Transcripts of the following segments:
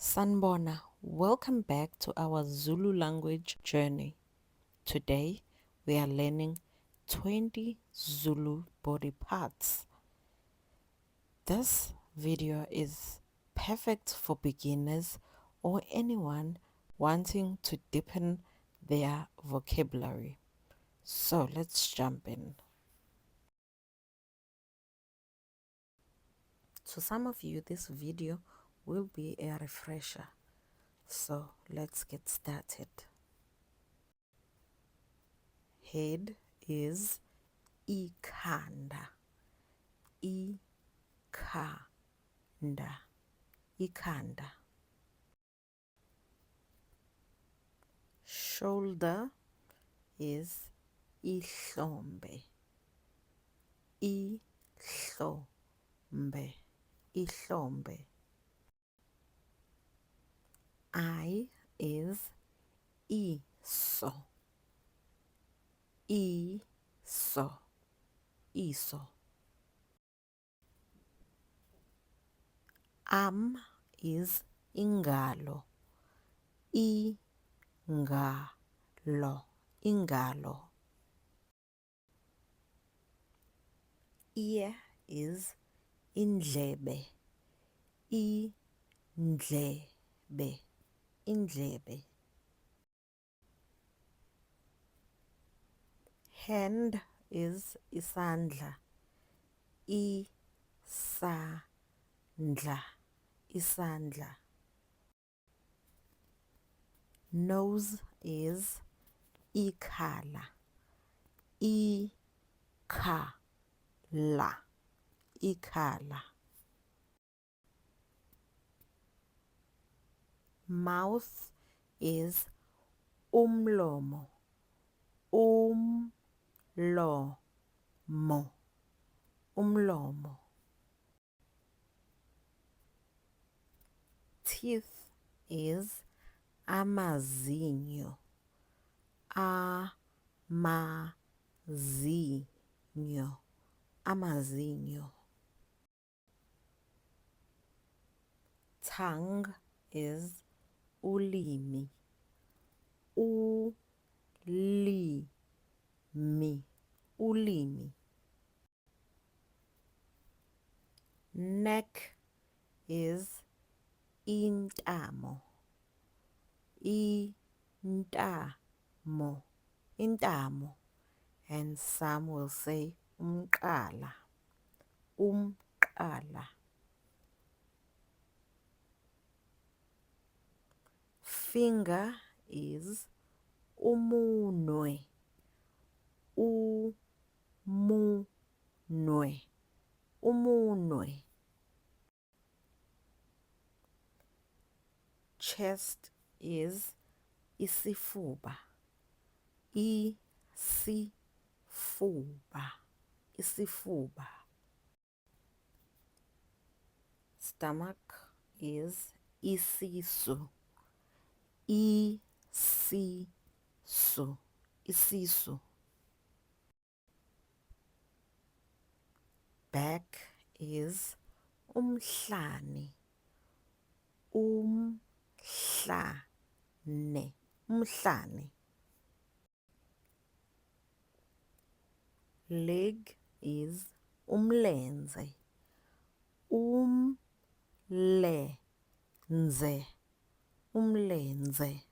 Sanbona, welcome back to our Zulu language journey. Today we are learning 20 Zulu body parts. This video is perfect for beginners or anyone wanting to deepen their vocabulary. So let's jump in. To some of you, this video will be a refresher. So let's get started. Head is ikhanda, ikhanda. Shoulder is ihlombe, ihlombe. Eye is iso, iso. Arm is ingalo, ingalo. Ear is indlebe, indlebe. Hand is isandla, isandla. Nose is ikhala, ikhala. Mouth is umlomo, umlomo. Teeth is amazinyo, amazinyo. Tongue is ulimi, ulimi. Neck is intamo, intamo. And some will say umqala, Finger is umunwe, umunwe. Chest is isifuba, isifuba. Stomach is isisu, isisu. Back is umhlane, umhlane. Leg is umlenze, umlenze.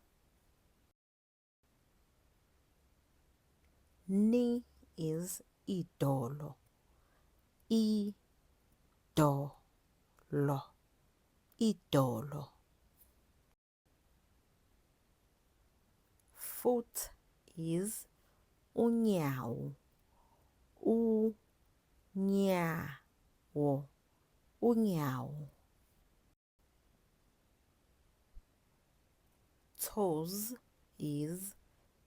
Knee is idolo, idolo. Foot is unyawo, unyawo. Toes is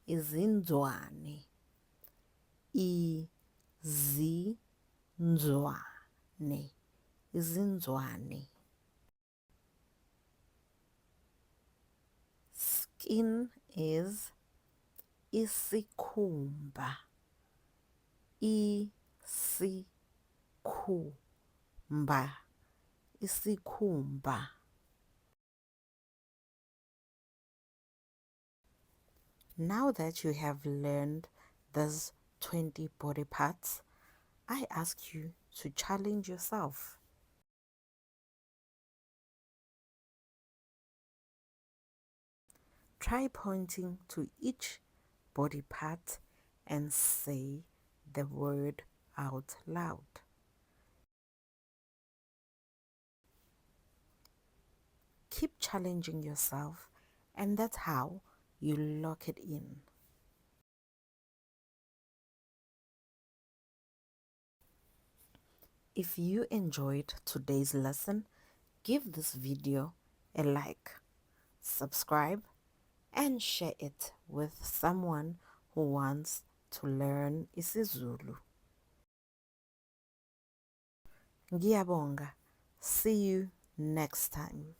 izinzwane, izinzwane. Skin is isikhumba, isikhumba. Now that you have learned these 20 body parts, I ask you to challenge yourself. Try pointing to each body part and say the word out loud. Keep challenging yourself, and that's how you lock it in. If you enjoyed today's lesson, give this video a like, subscribe, and share it with someone who wants to learn isiZulu. Ngiyabonga. See you next time.